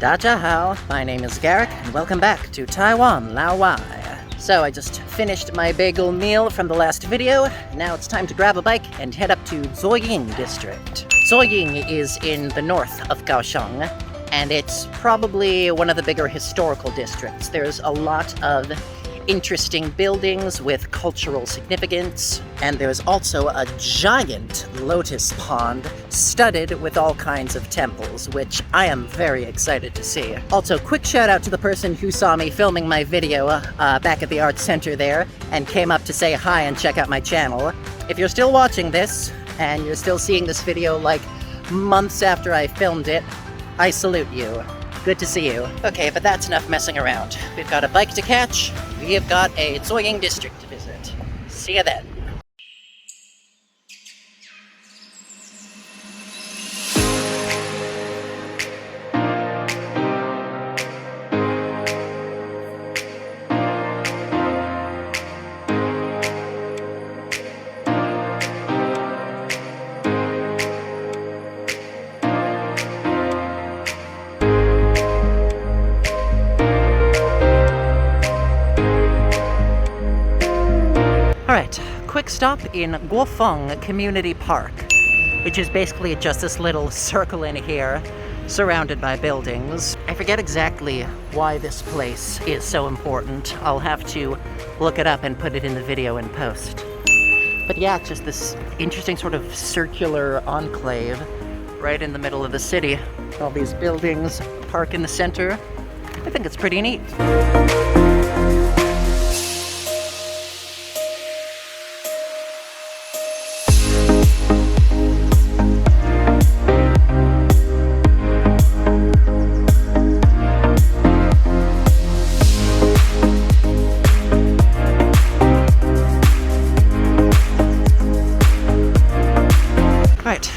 Dajahao, my name is Garrick, and welcome back to Taiwan, Lao Wai. So I just finished my bagel meal from the last video. Now it's time to grab a bike and head up to Zuoying District. Zuoying is in the north of Kaohsiung, and it's probably one of the bigger historical districts. There's a lot of interesting buildings with cultural significance, and there's also a giant lotus pond studded with all kinds of temples, which I am very excited to see. Also, quick shout out to the person who saw me filming my video back at the Arts Center there and came up to say hi and check out my channel. If you're still watching this and you're still seeing this video like months after I filmed it, I salute you. Good to see you. Okay, but that's enough messing around. We've got a bike to catch. We have got a Zuoying District to visit. See you then. Alright, quick stop in Guofeng Community Park, which is basically just this little circle in here, surrounded by buildings. I forget exactly why this place is so important. I'll have to look it up and put it in the video in post. But yeah, it's just this interesting sort of circular enclave right in the middle of the city. All these buildings, park in the center. I think it's pretty neat.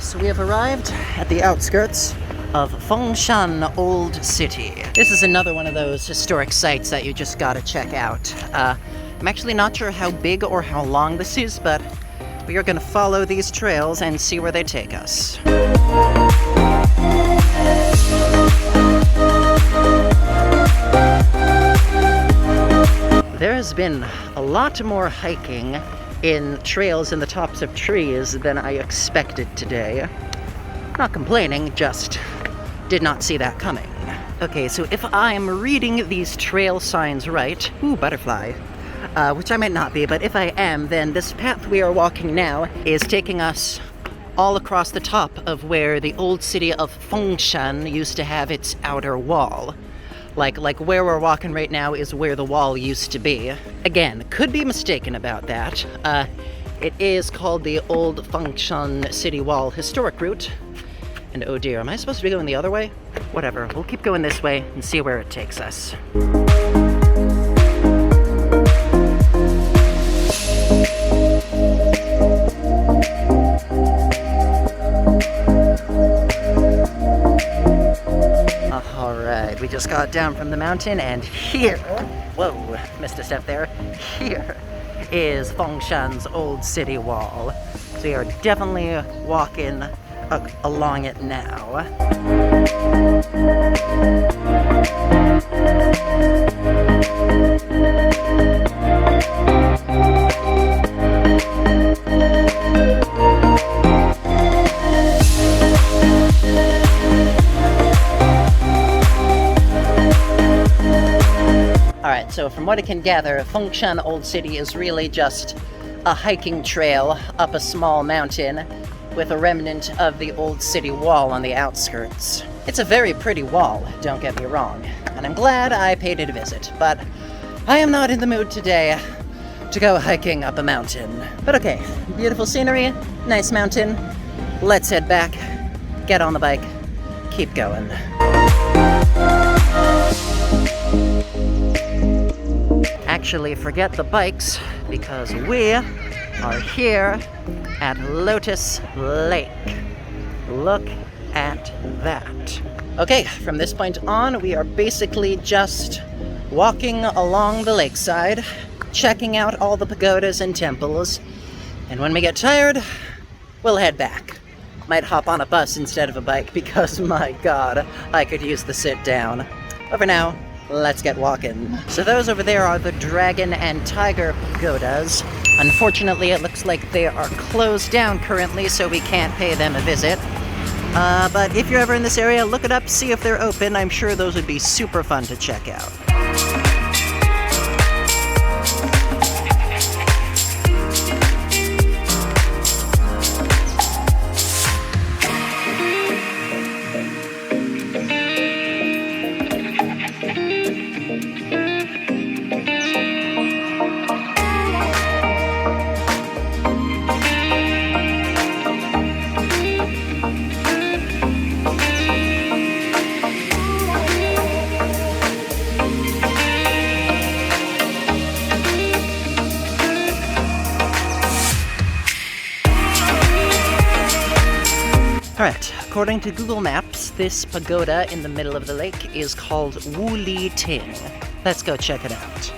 So we have arrived at the outskirts of Fongshan Old City. This is another one of those historic sites that you just gotta check out. I'm actually not sure how big or how long this is, but we are gonna follow these trails and see where they take us. There has been a lot more hiking in trails in the tops of trees than I expected today. Not complaining, just did not see that coming. Okay, so if I'm reading these trail signs right, ooh, butterfly, which I might not be, but if I am, then this path we are walking now is taking us all across the top of where the old city of Fongshan used to have its outer wall. Like where we're walking right now is where the wall used to be. Again, could be mistaken about that. It is called the Old Fongshan City Wall Historic Route. And oh dear, am I supposed to be going the other way? Whatever, we'll keep going this way and see where it takes us. Alright, we just got down from the mountain, and here, whoa, missed a step there, here is Fongshan's old city wall. So we are definitely walking along it now. Alright, so from what I can gather, Fongshan Old City is really just a hiking trail up a small mountain with a remnant of the old city wall on the outskirts. It's a very pretty wall, don't get me wrong, and I'm glad I paid it a visit, but I am not in the mood today to go hiking up a mountain. But okay, beautiful scenery, nice mountain. Let's head back, get on the bike, keep going. Actually, forget the bikes, because we are here at Lotus Lake. Look at that. Okay, from this point on, we are basically just walking along the lakeside, checking out all the pagodas and temples, and when we get tired, we'll head back. might hop on a bus instead of a bike because, my god, I could use the sit down. But for now, let's get walking. So those over there are the dragon and tiger pagodas. Unfortunately, it looks like they are closed down currently, so we can't pay them a visit. But if you're ever in this area, look it up, see if they're open. I'm sure those would be super fun to check out. Alright, according to Google Maps, this pagoda in the middle of the lake is called Wuli Ting. Let's go check it out.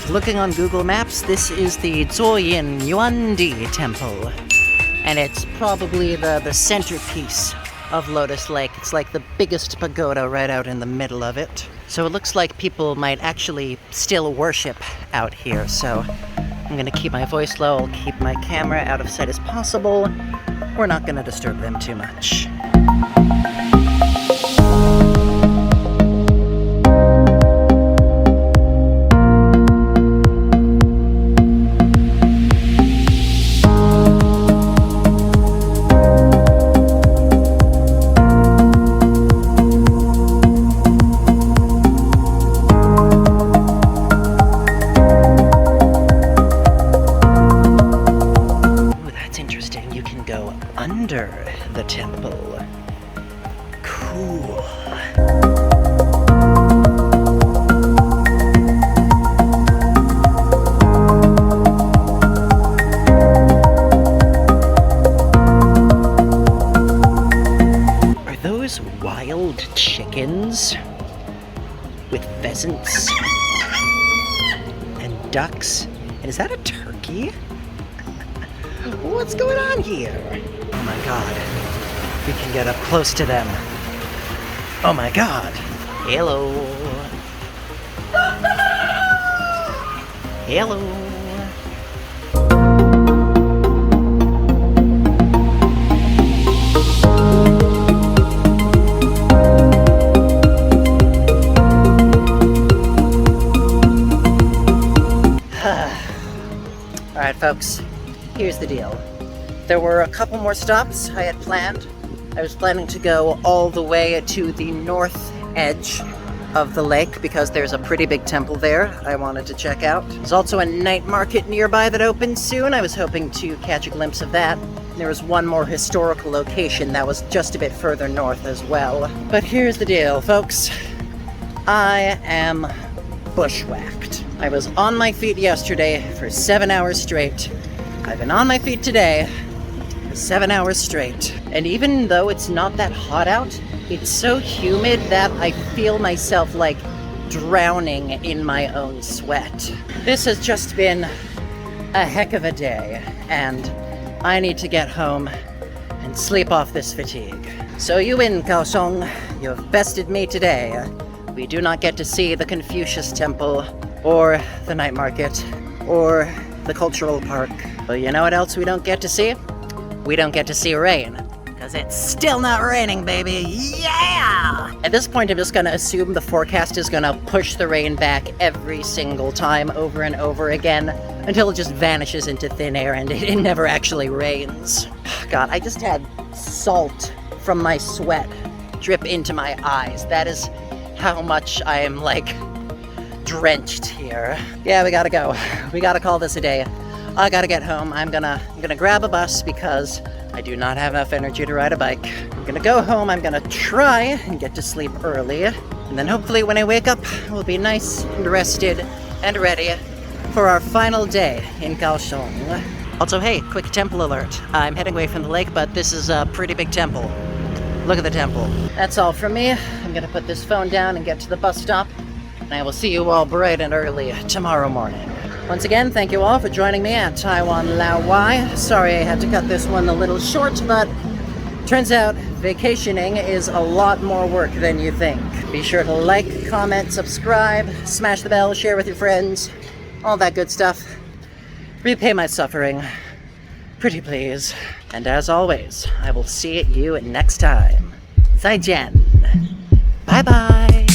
Looking on Google Maps, this is the Zuoying Temple, and it's probably the centerpiece of Lotus Lake. It's like the biggest pagoda right out in the middle of it. So it looks like people might actually still worship out here, so I'm gonna keep my voice low, I'll keep my camera out of sight as possible. We're not gonna disturb them too much. Under the temple. Cool. Are those wild chickens with pheasants and ducks? And is that a turkey? What's going on here? Oh my god. We can get up close to them. Oh my god. Hello. Hello. Alright folks, here's the deal. There were a couple more stops I had planned. I was planning to go all the way to the north edge of the lake because there's a pretty big temple there I wanted to check out. There's also a night market nearby that opens soon. I was hoping to catch a glimpse of that. There was one more historical location that was just a bit further north as well. But here's the deal, folks. I am bushwhacked. I was on my feet yesterday for 7 hours straight. I've been on my feet today for 7 hours straight. And even though it's not that hot out, it's so humid that I feel myself like drowning in my own sweat. This has just been a heck of a day, and I need to get home and sleep off this fatigue. So you in Kaohsiung, you have bested me today. We do not get to see the Confucius Temple, or the night market, or the cultural park. But you know what else we don't get to see? We don't get to see rain. Because it's still not raining, baby. Yeah! At this point, I'm just gonna assume the forecast is gonna push the rain back every single time over and over again until it just vanishes into thin air and it never actually rains. God, I just had salt from my sweat drip into my eyes. That is how much I am, like, drenched here. Yeah, we gotta go. We gotta call this a day. I gotta get home. I'm gonna grab a bus because I do not have enough energy to ride a bike. I'm gonna go home, I'm gonna try and get to sleep early, and then hopefully when I wake up, we'll be nice and rested and ready for our final day in Kaohsiung. Also, hey, quick temple alert. I'm heading away from the lake, but this is a pretty big temple. Look at the temple. That's all from me. I'm gonna put this phone down and get to the bus stop, and I will see you all bright and early tomorrow morning. Once again, thank you all for joining me at Taiwan Lao Wai. Sorry I had to cut this one a little short, but turns out vacationing is a lot more work than you think. Be sure to like, comment, subscribe, smash the bell, share with your friends, all that good stuff. Repay my suffering, pretty please. And as always, I will see you next time. 再见. Bye bye.